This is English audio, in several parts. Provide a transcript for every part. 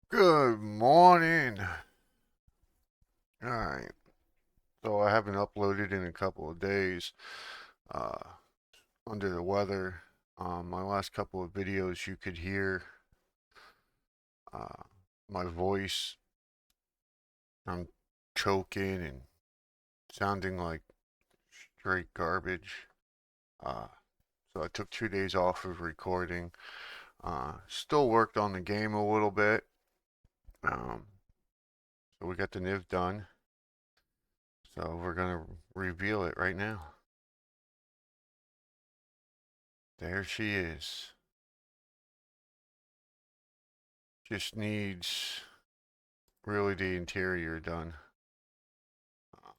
Good morning. Alright, so I haven't uploaded in a couple of days. Uh, Under the weather. My last couple of videos, you could hear uh, my voice. I'm choking and sounding like straight garbage. Uh, so I took 2 days off of recording. Still worked on the game a little bit. Um, so we got the NIV done. So we're gonna reveal it right now. There she is. Just needs really the interior done. Uh,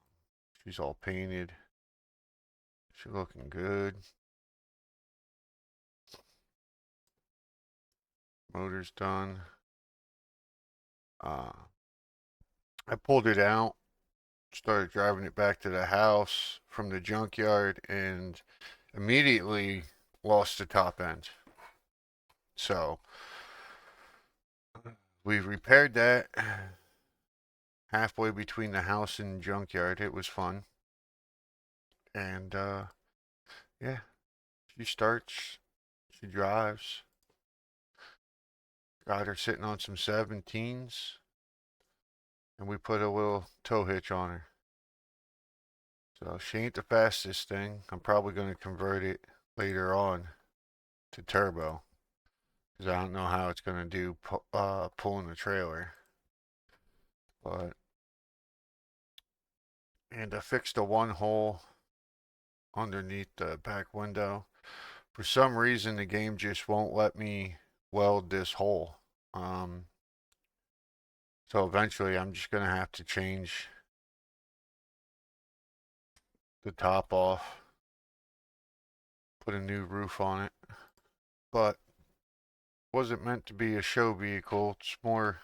she's all painted. She's looking good. Motor's done. Uh, I pulled it out, started driving it back to the house from the junkyard, and immediately lost the top end. So we repaired that halfway between the house and junkyard. It was fun. And yeah, she starts, she drives. Got her sitting on some 17s, and we put a little tow hitch on her. So she ain't the fastest thing. I'm probably going to convert it later on to turbo because I don't know how it's going to do pulling the trailer. But and I fixed the one hole underneath the back window. For some reason, the game just won't let me weld this hole. Um, so eventually, I'm just going to have to change the top off, put a new roof on it. But wasn't meant to be a show vehicle. It's more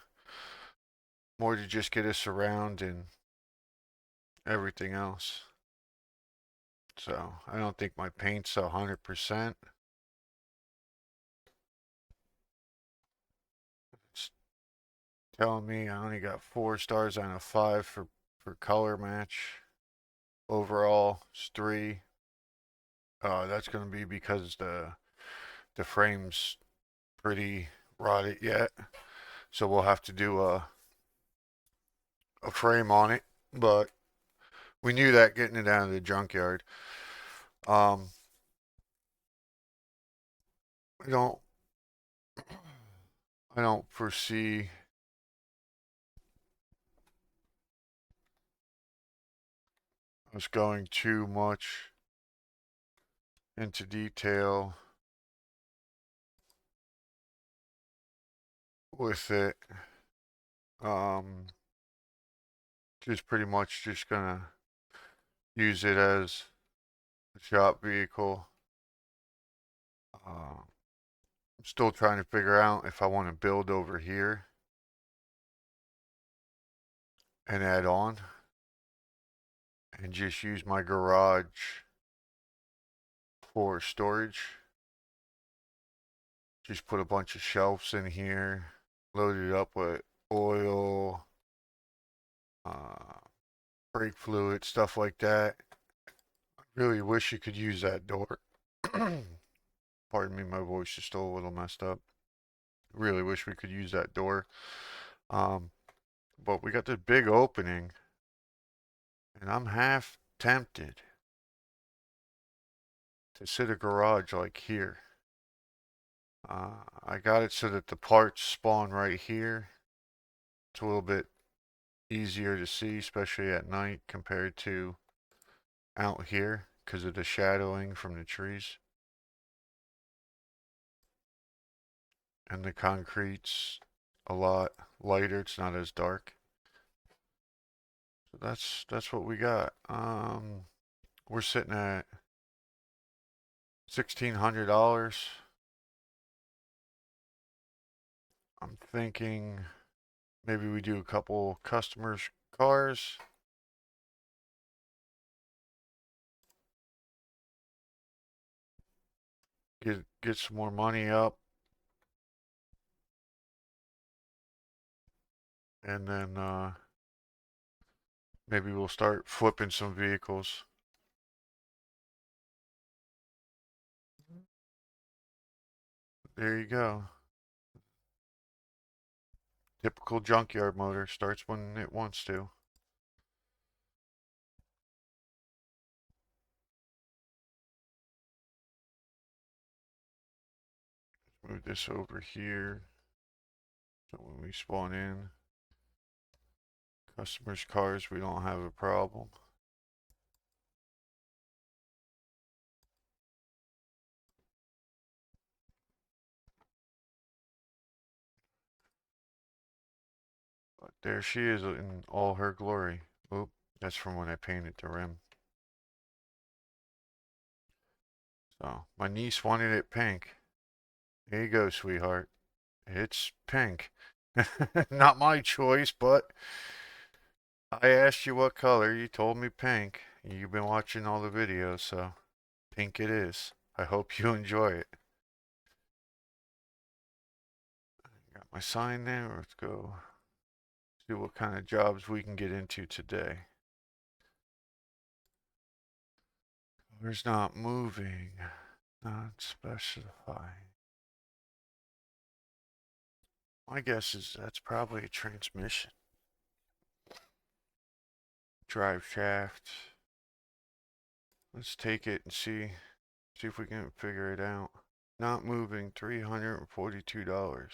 to just get us around and everything else. So I don't think my paint's 100%. It's telling me I only got 4 stars out of 5 for color match. Overall, it's 3. That's going to be because the frame's pretty rotted yet, so we'll have to do a frame on it. But we knew that getting it out of the junkyard. Um, I don't I don't foresee us going too much into detail with it. Um, just pretty much just gonna use it as a shop vehicle. I'm still trying to figure out if I want to build over here and add on and just use my garage for storage. Just put a bunch of shelves in here, load it up with oil, uh, brake fluid, stuff like that. Really wish you could use that door. Pardon me, my voice is still a little messed up. Really wish we could use that door. Um, but we got this big opening, and I'm half tempted to sit a garage like here. I got it so that the parts spawn right here. It's a little bit easier to see, especially at night compared to out here because of the shadowing from the trees. And the concrete's a lot lighter. It's not as dark. So that's what we got. We're sitting at $1,600. I'm thinking maybe we do a couple customers' cars. Get some more money up. and then maybe we'll start flipping some vehicles. There you go. Typical junkyard motor, starts when it wants to. Move this over here. So when we spawn in, customers' cars, we don't have a problem. But there she is in all her glory. Oop, that's from when I painted the rim. So my niece wanted it pink. Here you go, sweetheart. It's pink. Not my choice, but I asked you what color. You told me pink. You've been watching all the videos, so pink it is. I hope you enjoy it. Got my sign there. Let's go see what kind of jobs we can get into today. Color's not moving. Not specifying. My guess is that's probably a transmission. Drive shaft. Let's take it and see if we can figure it out. Not moving, $342.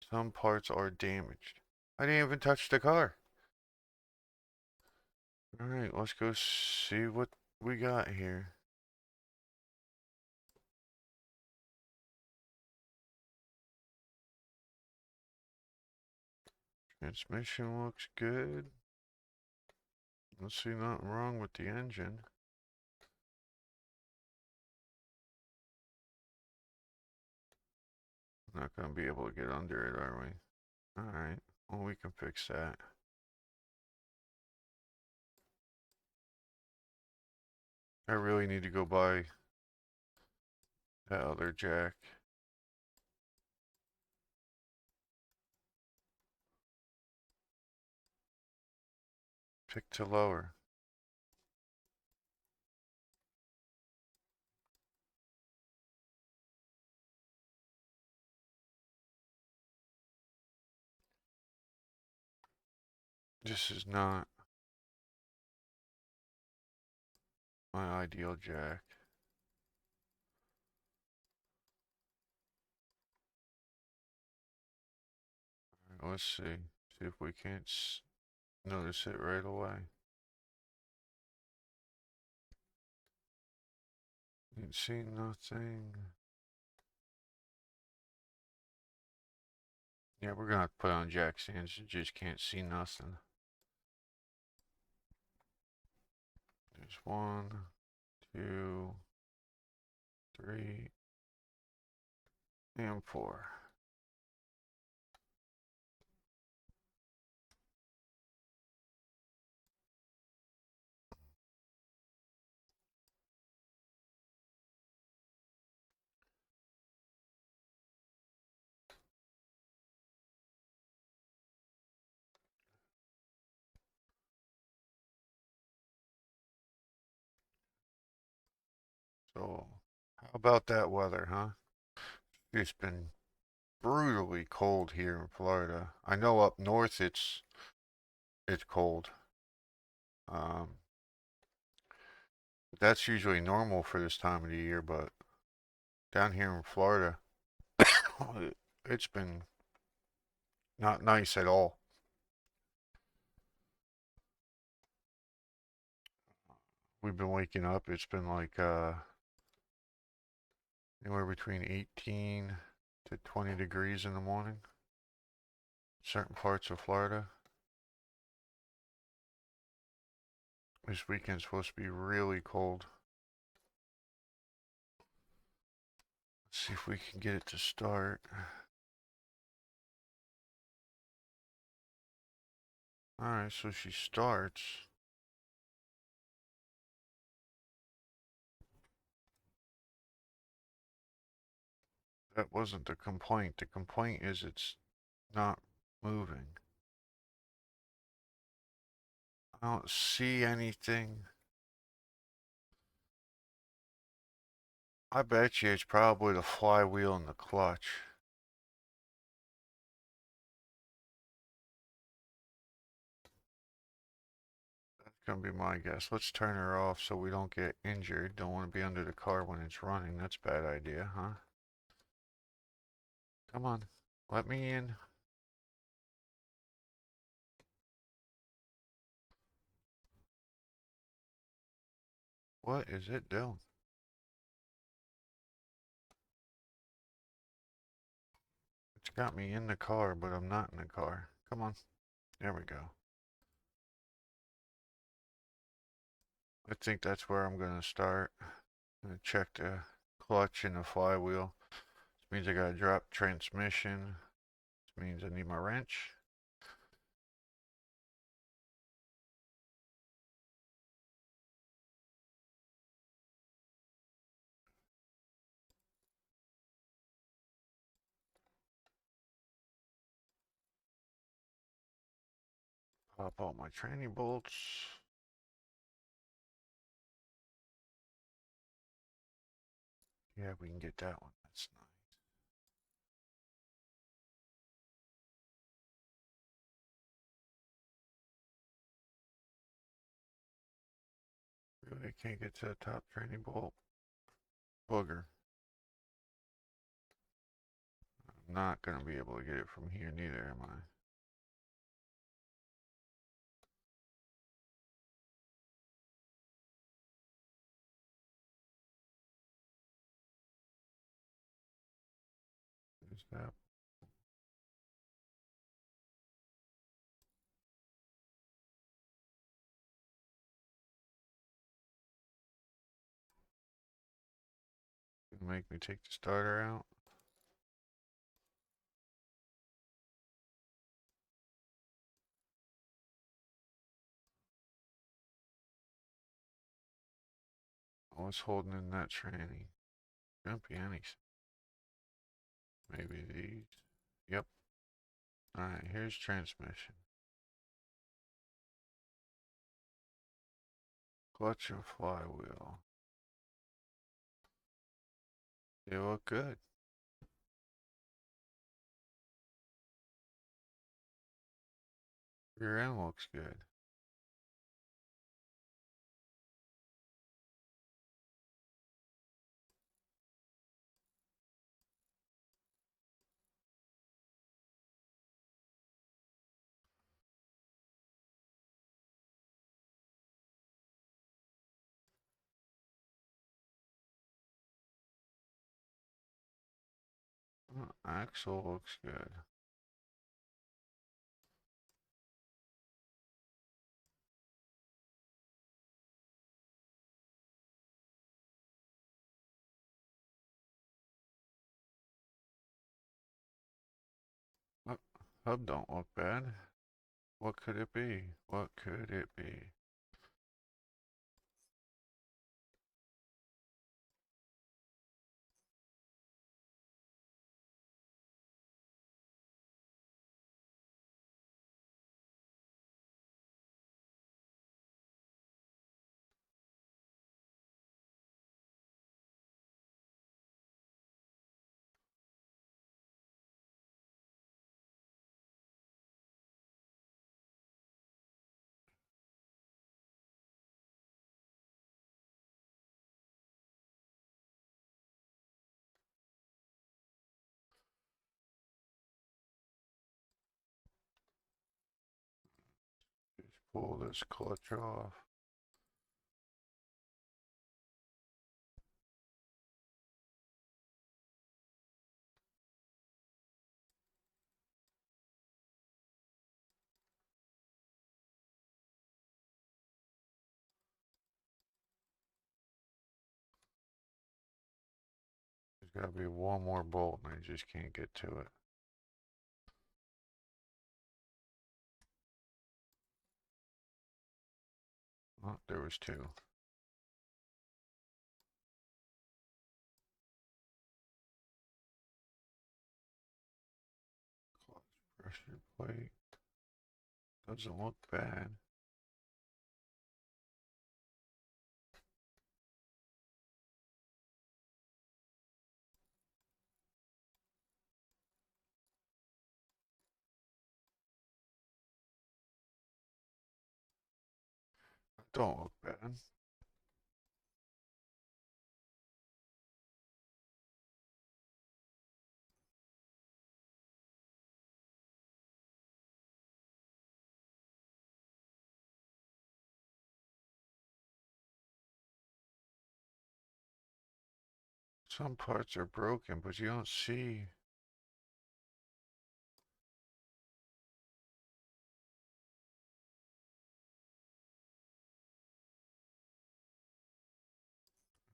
Some parts are damaged. I didn't even touch the car. Alright, let's go see what we got here. Transmission looks good. Let's see, nothing wrong with the engine. Not gonna be able to get under it, are we? Alright, well we can fix that. I really need to go buy that other jack. Pick to lower. This is not my ideal jack. Right, let's see. See if we can't notice it right away. Ain't seen nothing. Yeah, we're gonna have to put on jack stands. You just can't see nothing. There's 1, 2, 3, and 4. So, how about that weather, huh? It's been brutally cold here in Florida. I know up north it's cold. Um, that's usually normal for this time of the year, but down here in Florida, it's been not nice at all. We've been waking up. It's been like anywhere between 18 to 20 degrees in the morning. Certain parts of Florida. This weekend's supposed to be really cold. Let's see if we can get it to start. Alright, so she starts. That wasn't the complaint. The complaint is it's not moving. I don't see anything. I bet you it's probably the flywheel and the clutch. That's gonna be my guess. Let's turn her off so we don't get injured. Don't want to be under the car when it's running. That's a bad idea, huh? Come on, let me in. What is it doing? It's got me in the car, but I'm not in the car. Come on. There we go. I think that's where I'm gonna start. I'm gonna check the clutch and the flywheel. This means I gotta drop transmission. This means I need my wrench. Pop all my training bolts. Yeah, we can get that one. That's nice. Really can't get to the top training bolt. Booger. I'm not gonna be able to get it from here neither, am I? Is that? Make me take the starter out? What's holding in that tranny? Shouldn't be anything. Maybe these. Yep. Alright, here's transmission. Clutch and flywheel. They look good. Rear end looks good. Axle looks good. Oh, hub don't look bad. What could it be? What could it be? Just pull this clutch off. There's gotta be one more bolt and I just can't get to it. Oh, there was two. Clutch pressure plate. Doesn't look bad. Don't look bad. Some parts are broken, but you don't see.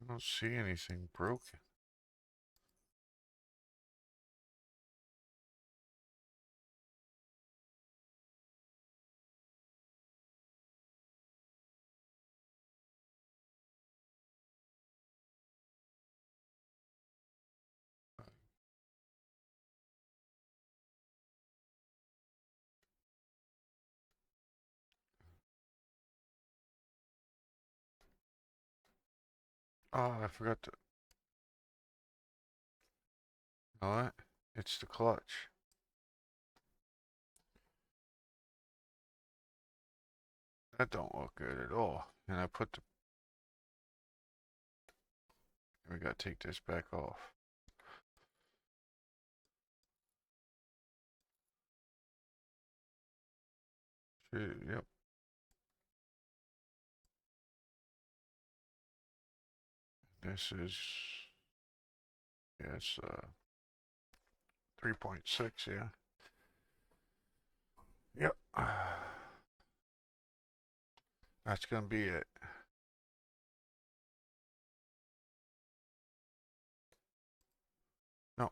I don't see anything broken. Oh, I forgot to. You know what? It's the clutch. That don't look good at all. And I put the. We gotta take this back off. Yep. This is. Yeah, it's 3.6. Yeah. Yep. That's gonna be it. No.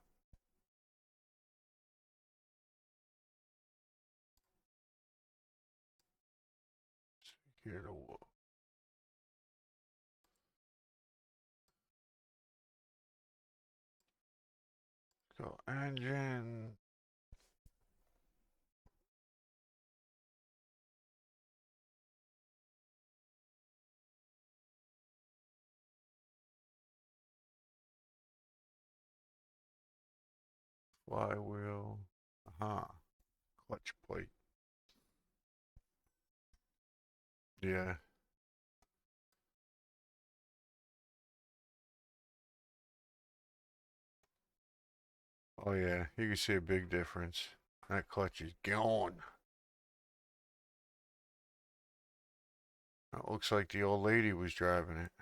Here to go engine. Flywheel. Uh-huh. Clutch plate. Yeah. Oh yeah. You can see a big difference. That clutch is gone. It looks like the old lady was driving it.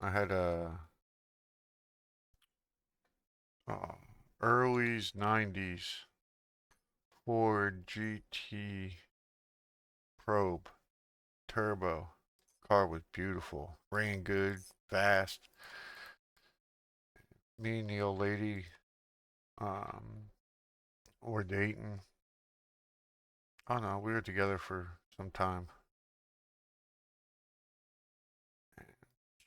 I had a uh, early 90s Ford GT Probe Turbo. Car was beautiful. Ran good, fast. Me and the old lady um, were dating. Oh no, we were together for some time.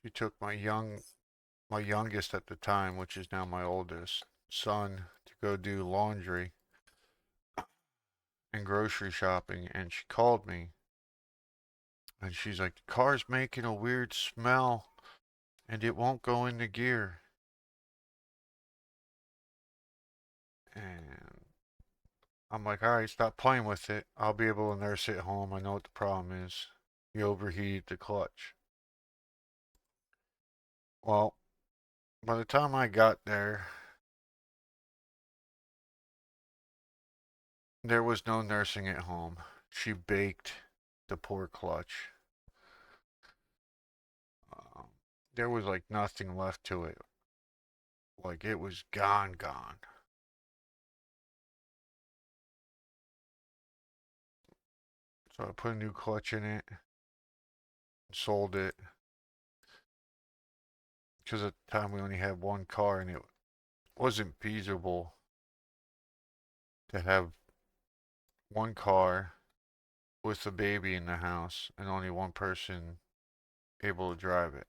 She took my youngest at the time, which is now my oldest son, to go do laundry and grocery shopping, and she called me and she's like, the car's making a weird smell and it won't go into gear. And I'm like, all right, stop playing with it. I'll be able to nurse it home. I know what the problem is. You overheated the clutch. Well, by the time I got there, there was no nursing it home. She baked the poor clutch. Um, there was like nothing left to it. Like it was gone, gone. So I put a new clutch in it, sold it, because at the time we only had one car and it wasn't feasible to have one car with a baby in the house and only one person able to drive it.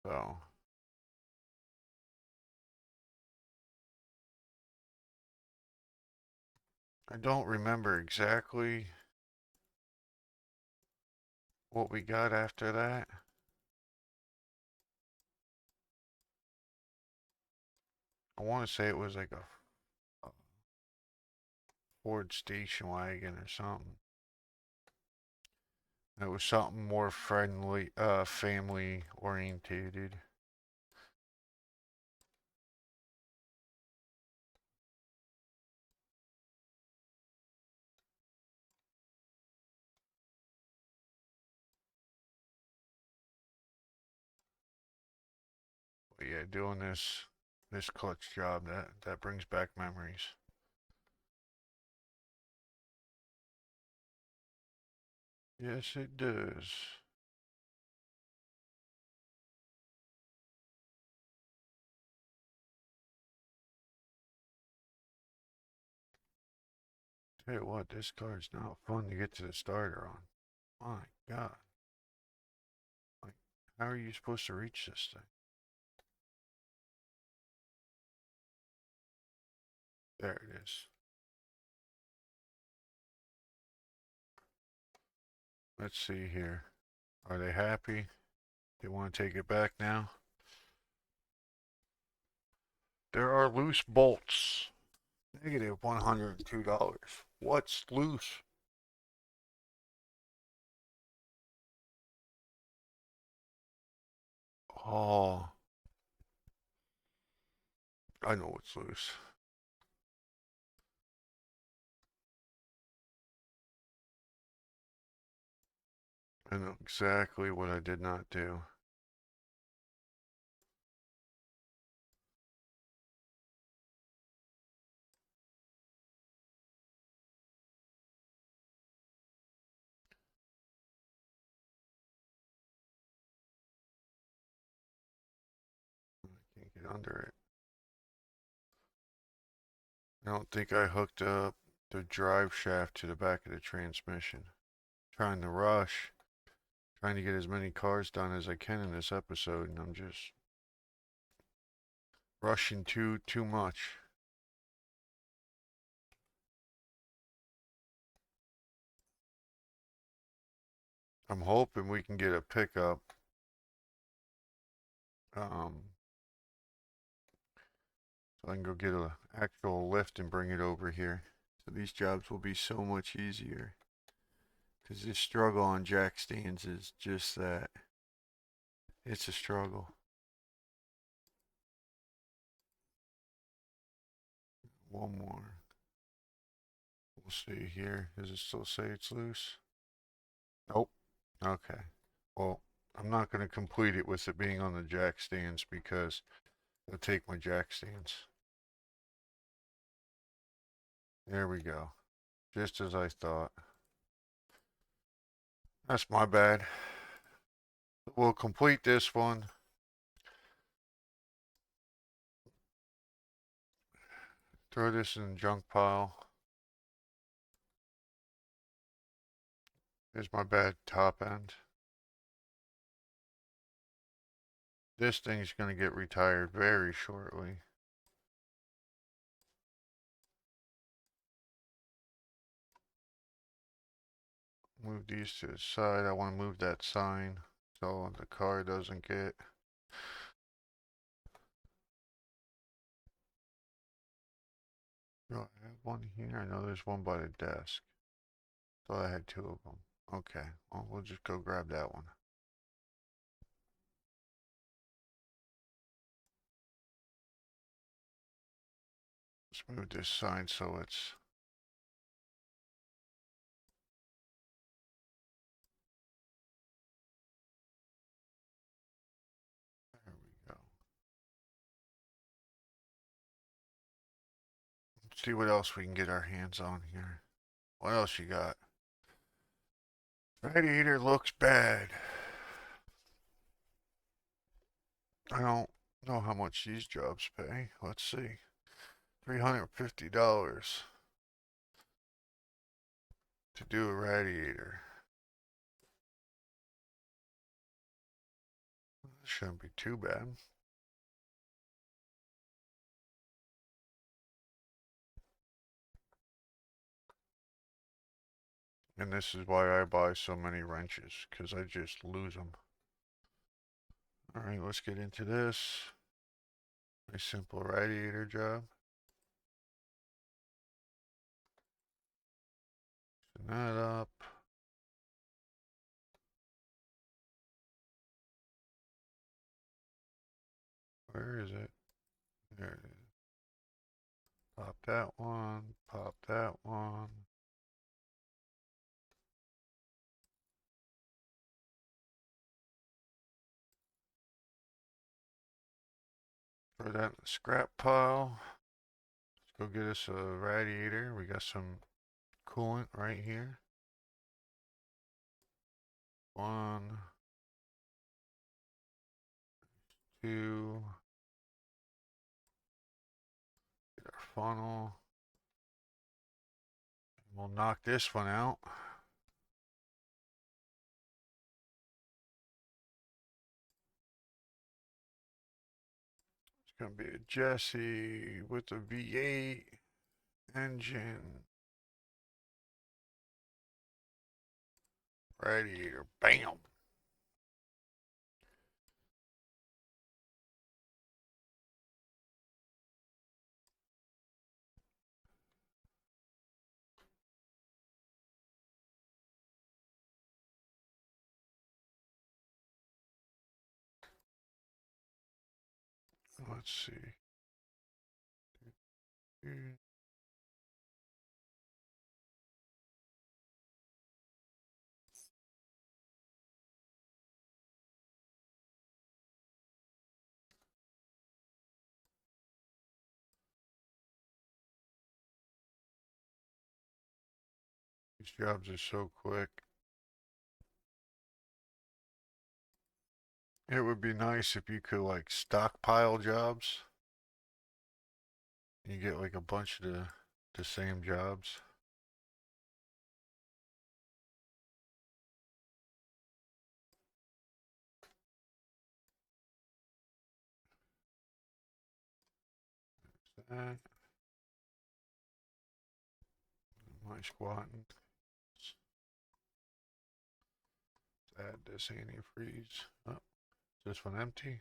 So I don't remember exactly what we got after that. I want to say it was like a Ford station wagon or something. It was something more friendly, family orientated. But yeah, doing this clutch job, that brings back memories. Yes, it does. Tell you what, this car's not fun to get to the starter on. My God. Like, how are you supposed to reach this thing? There it is. Let's see here. Are they happy? They want to take it back now? There are loose bolts. Negative $102. What's loose? Oh, I know what's loose. I know exactly what I did not do. I can't get under it. I don't think I hooked up the drive shaft to the back of the transmission. Trying to rush, trying to get as many cars done as I can in this episode, and I'm just rushing too much. I'm hoping we can get a pickup, um, so I can go get a actual lift and bring it over here. So these jobs will be so much easier. Because this struggle on jack stands is just that. It's a struggle. One more. We'll see here. Does it still say it's loose? Nope. Okay. Well, I'm not going to complete it with it being on the jack stands because it'll take my jack stands. There we go. Just as I thought. That's my bad. We'll complete this one. Throw this in the junk pile. Here's my bad top end. This thing's going to get retired very shortly. Move these to the side. I want to move that sign so the car doesn't get. Do I have one here? I know there's one by the desk. Thought I had two of them. Okay, well, we'll just go grab that one. Let's move this sign so it's. There we go. Let's see what else we can get our hands on here. What else you got? Radiator looks bad. I don't know how much these jobs pay. Let's see. $350 to do a radiator. Shouldn't be too bad. And this is why I buy so many wrenches, because I just lose them. Alright, let's get into this. Nice simple radiator job. Loosen that up. Where is it? There it is. Pop that one. Pop that one. Throw that in the scrap pile. Let's go get us a radiator. We got some coolant right here. One, two. Get our funnel. We'll knock this one out. It's going to be a Jesse with a V8 engine. Radiator. Bam. Let's see. These jobs are so quick. It would be nice if you could like stockpile jobs. You get like a bunch of the same jobs. That. My squatting. Let's add this antifreeze. Oh, is this one empty?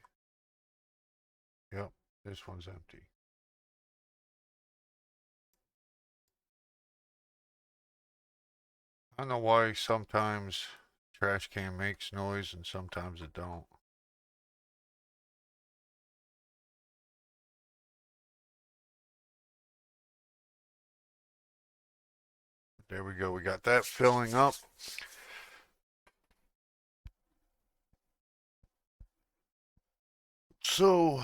Yep, this one's empty. I don't know why sometimes trash can makes noise and sometimes it don't. There we go. We got that filling up. So,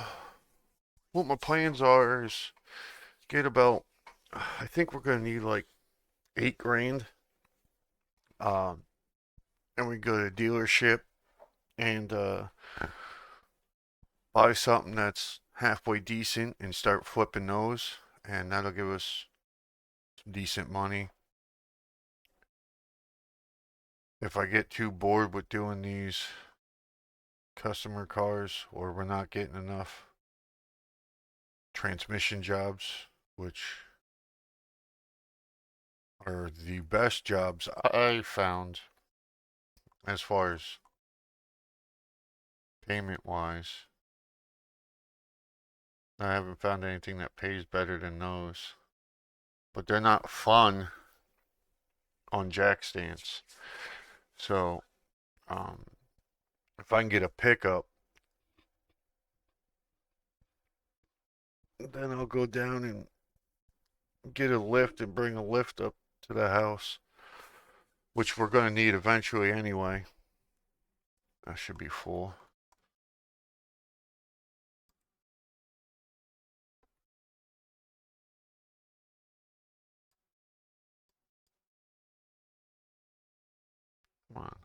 what my plans are is get about, I think we're going to need like 8 grand. Um, and we go to a dealership and buy something that's halfway decent and start flipping those. And that'll give us some decent money. If I get too bored with doing these customer cars or we're not getting enough transmission jobs, which are the best jobs I found as far as payment wise. I haven't found anything that pays better than those. But they're not fun on jack stands. So, um, if I can get a pickup, then I'll go down and get a lift and bring a lift up to the house, which we're going to need eventually anyway. That should be full. Come on.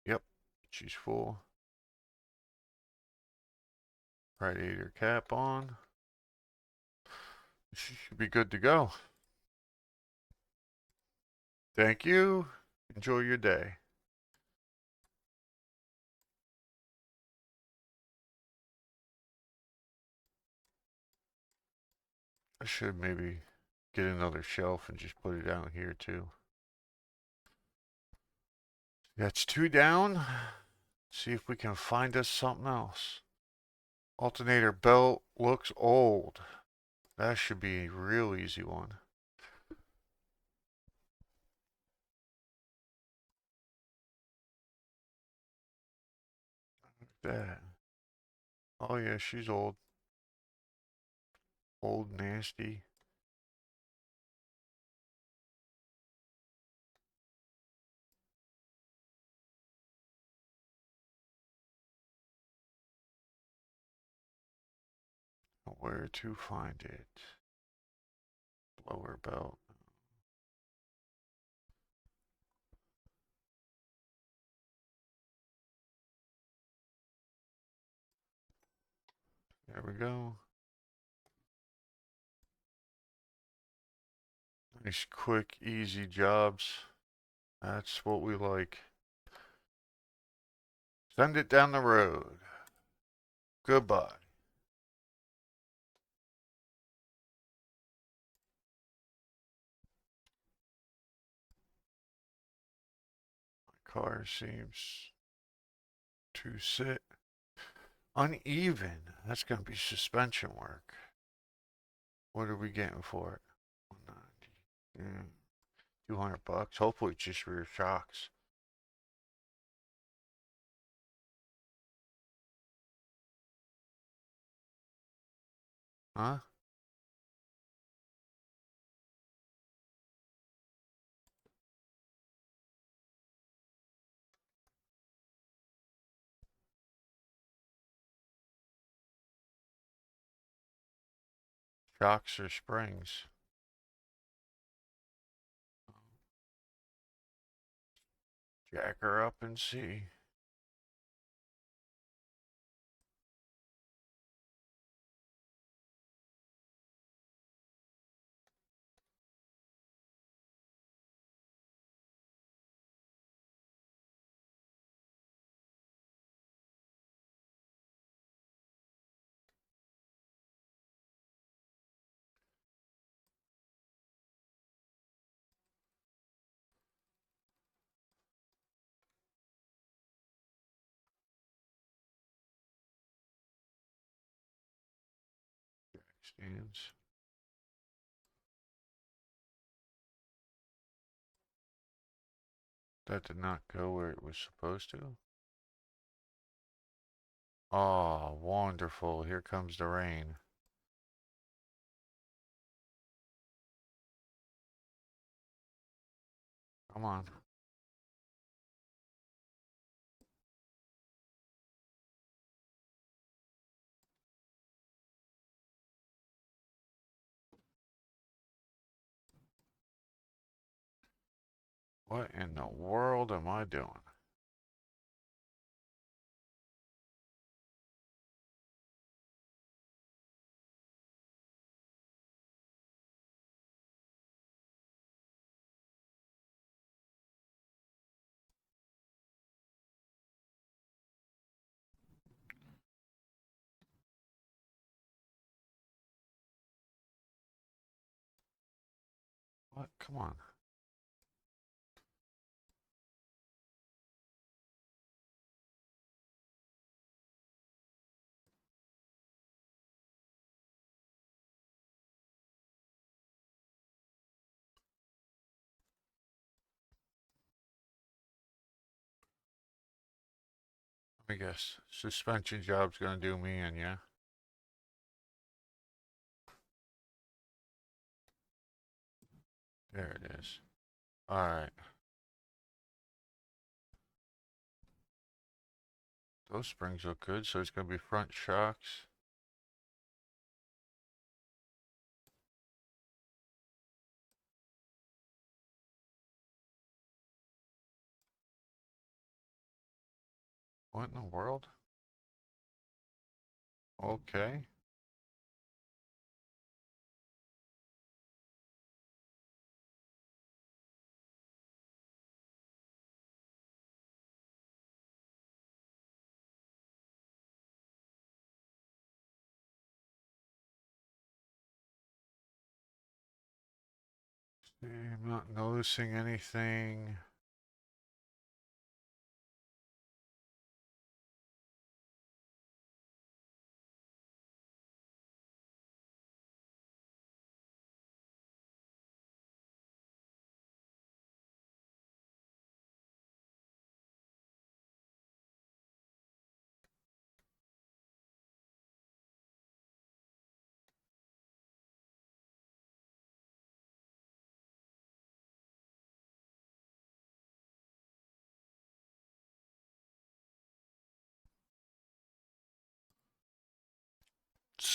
Yep, she's full. Radiator cap on. She should be good to go. Thank you. Enjoy your day. I should maybe get another shelf and just put it down here too. That's 2 down. See if we can find us something else. Alternator belt looks old. That should be a real easy one. That. Oh yeah, she's old. Old nasty. Where to find it? Blower belt. There we go. Nice, quick, easy jobs. That's what we like. Send it down the road. Goodbye. My car seems to sit uneven. That's going to be suspension work. What are we getting for it? 190. 200 bucks. Hopefully it's just rear shocks. Huh? Shocks or springs? Jack her up and see. Stands. That did not go where it was supposed to. Oh, wonderful. Here comes the rain. Come on. What in the world am I doing? What? Come on. Let me guess. Suspension job's gonna do me in, yeah? There it is. Alright. Those springs look good, so it's gonna be front shocks. What in the world? Okay. I'm not noticing anything.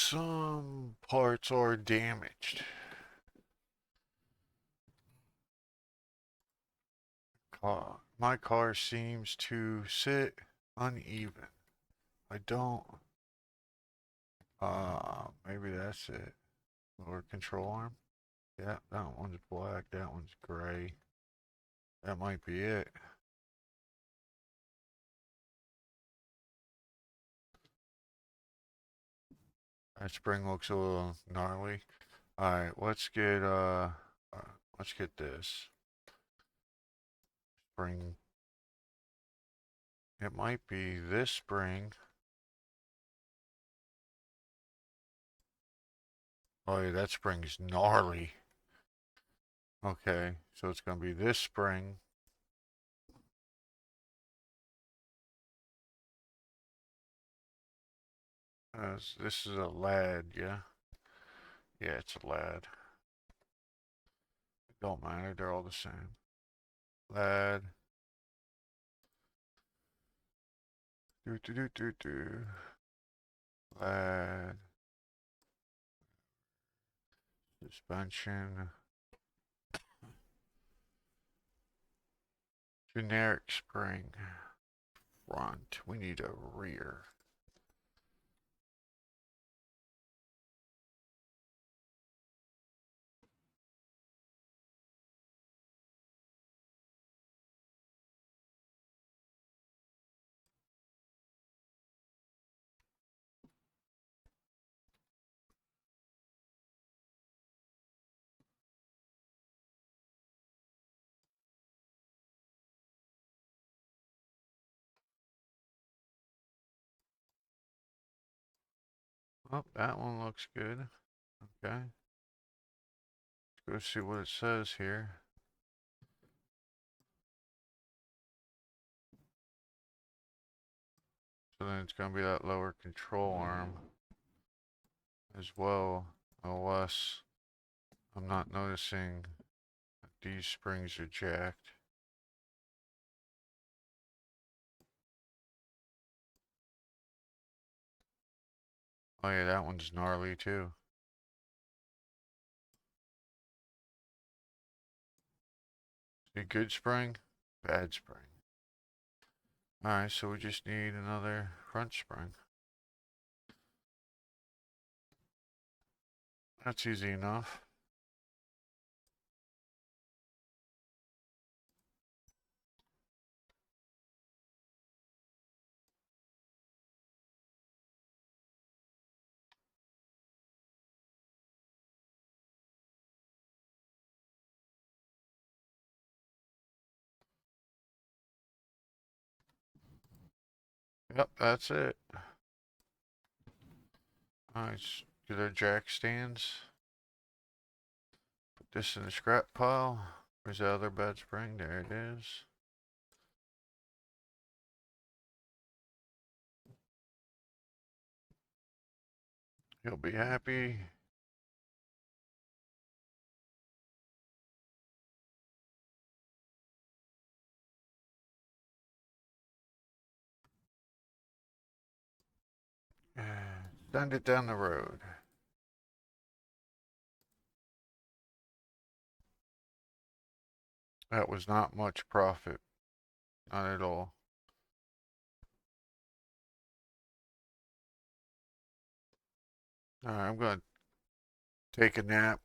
Some parts are damaged. My car seems to sit uneven. I don't. Maybe that's it. Lower control arm. Yeah, that one's black. That one's gray. That might be it. That spring looks a little gnarly. Alright, let's get this. Spring. It might be this spring. Oh yeah, that spring's gnarly. Okay, so it's gonna be this spring. This is a lad, yeah? Yeah, it's a lad. It don't matter, they're all the same. Lad. Do do do do do. Lad. Suspension. Generic spring. Front. We need a rear. Oh, that one looks good. Okay. Let's go see what it says here. So then it's going to be that lower control arm as well, unless I'm not noticing that these springs are jacked. Oh yeah, that one's gnarly too. A good spring, bad spring. Alright, so we just need another front spring. That's easy enough. Yep, that's it. Alright, get our jack stands. Put this in the scrap pile. Where's the other bad spring? There it is. You'll be happy. Send it down the road. That was not much profit. Not at all. Alright, I'm going to take a nap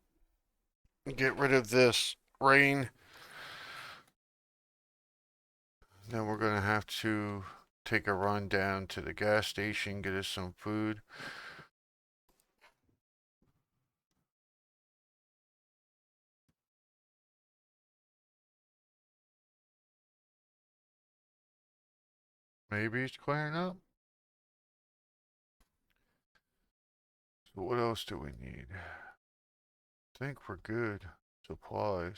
and get rid of this rain. Then we're going to have to take a run down to the gas station, get us some food. Maybe it's clearing up. So what else do we need? I think we're good. Supplies.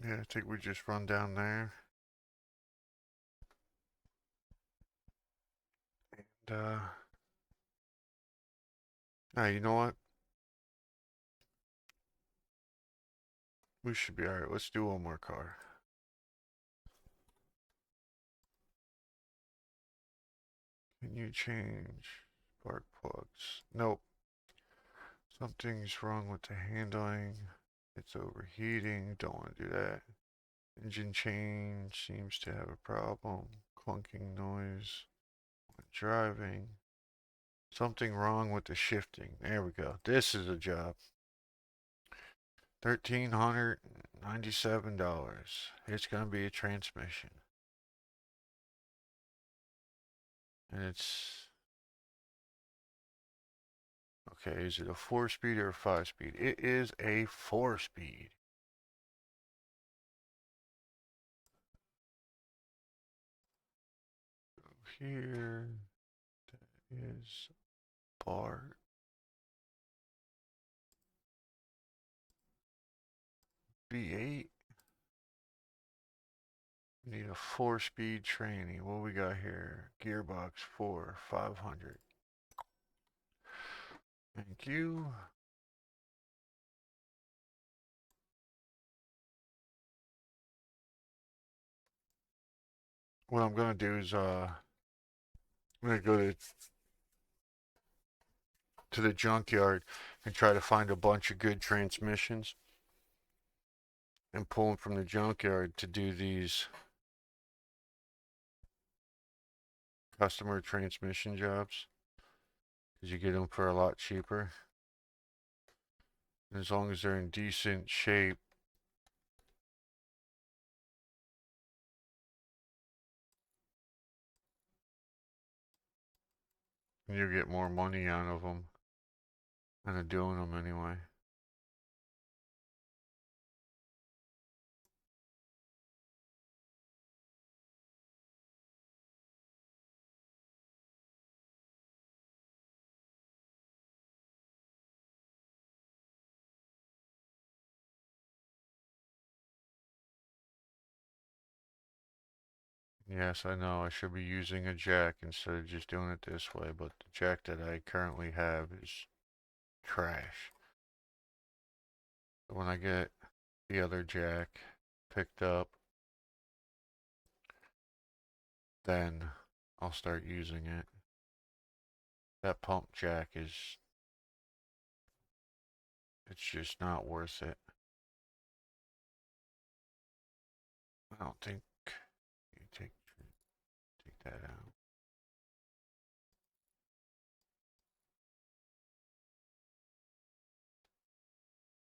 Yeah, I think we just run down there. And, you know what? We should be alright. Let's do one more car. Can you change spark plugs? Nope. Something's wrong with the handling. It's overheating. Don't want to do that. Engine change seems to have a problem. Clunking noise when driving. Something wrong with the shifting. There we go. This is a job. $1,397. It's going to be a transmission. And it's... Okay, is it a 4-speed or a 5-speed? It is a 4-speed. Here is bar. B8. We need a 4-speed tranny. What we got here? Gearbox 4, 500. Thank you. What I'm gonna do is I'm gonna go to the junkyard and try to find a bunch of good transmissions and pull them from the junkyard to do these customer transmission jobs, because you get them for a lot cheaper. And as long as they're in decent shape, you get more money out of them than doing them anyway. Yes, I know I should be using a jack instead of just doing it this way, but the jack that I currently have is trash. When I get the other jack picked up, then I'll start using it. That pump jack is, it's just not worth it. I don't think you take that out.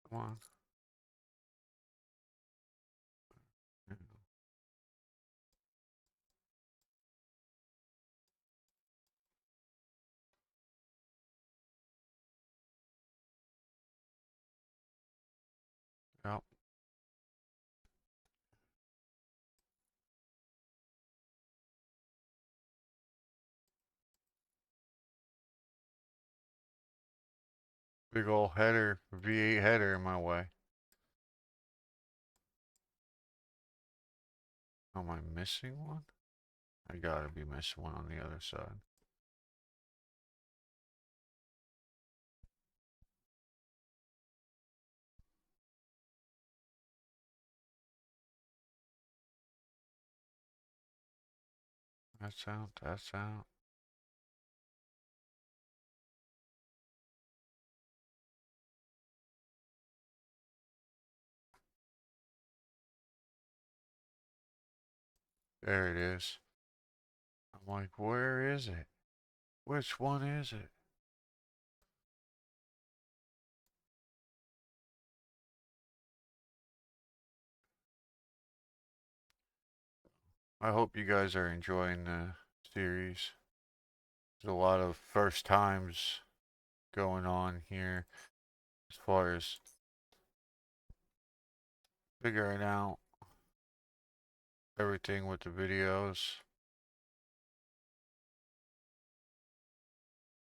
Come on. Yep. Big old header, V8 header in my way. Am I missing one? I gotta be missing one on the other side. That's out, that's out. There it is. I'm like, where is it? Which one is it? I hope you guys are enjoying the series. There's a lot of first times going on here as far as figuring out everything with the videos.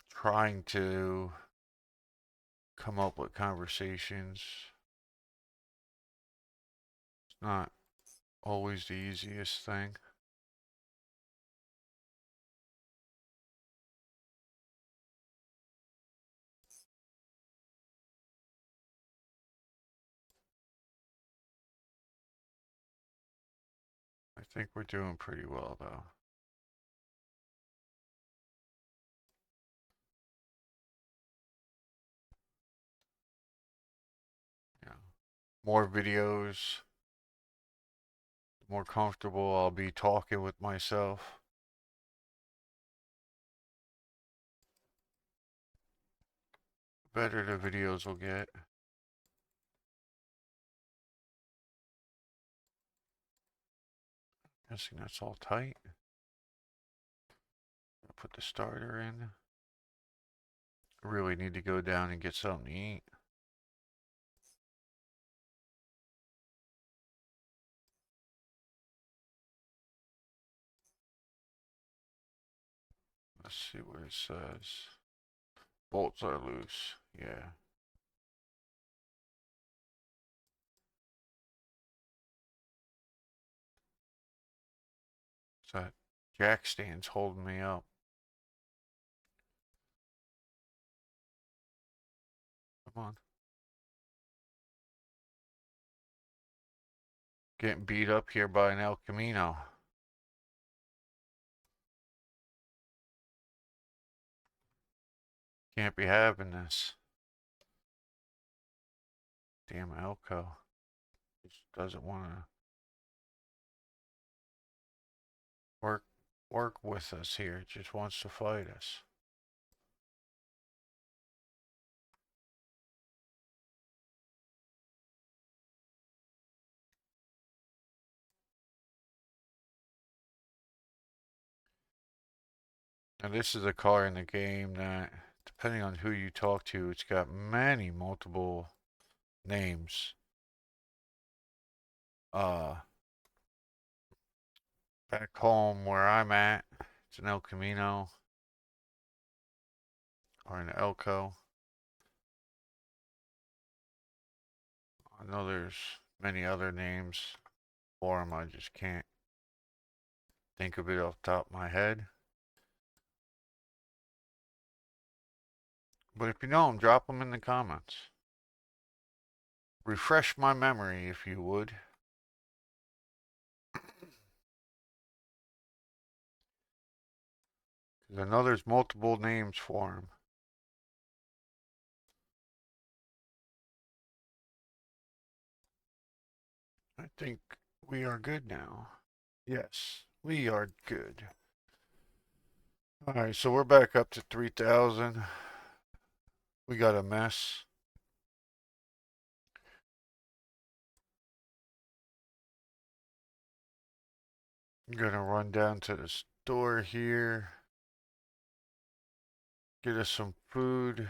Trying to come up with conversations. It's not always the easiest thing. I think we're doing pretty well though. more videos, the more comfortable I'll be talking with myself. The better the videos will get. Guessing that's all tight. I'll put the starter in. I really need to go down and get something to eat. Let's see what it says. Bolts are loose. Yeah. So that jack stand's holding me up. Come on. Getting beat up here by an El Camino. Can't be having this. Damn Elko. Just doesn't want to work with us here. It just wants to fight us. Now this is a car in the game that, depending on who you talk to, it's got many multiple names. Back home where I'm at, it's an El Camino or an Elko. I know there's many other names for them. I just can't think of it off the top of my head. But if you know them, drop them in the comments. Refresh my memory, if you would. Because I know there's multiple names for them. I think we are good now. Yes, we are good. Alright, so we're back up to 3,000. We got a mess. I'm gonna run down to the store here. Get us some food.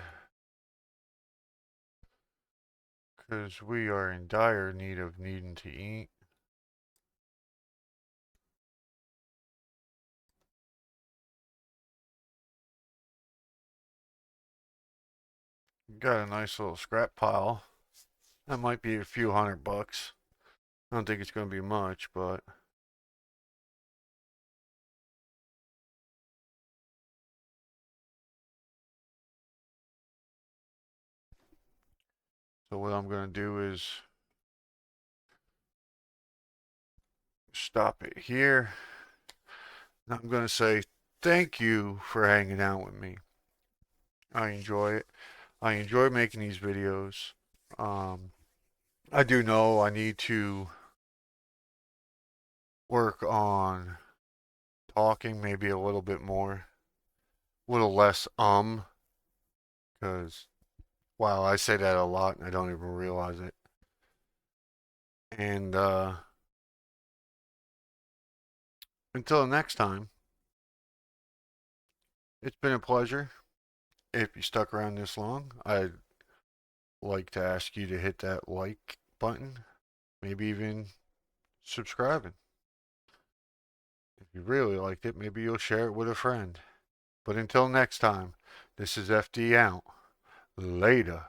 Because we are in dire need of needing to eat. Got a nice little scrap pile. That might be a few $100. I don't think it's going to be much, but so what I'm going to do is stop it here. And I'm going to say thank you for hanging out with me. I enjoy it. I enjoy making these videos. I do know I need to work on talking maybe a little bit more, a little less because wow, I say that a lot and I don't even realize it. And until next time, it's been a pleasure. If you stuck around this long, I'd like to ask you to hit that like button, maybe even subscribing. If you really liked it, maybe you'll share it with a friend. But until next time, this is FD out. Later.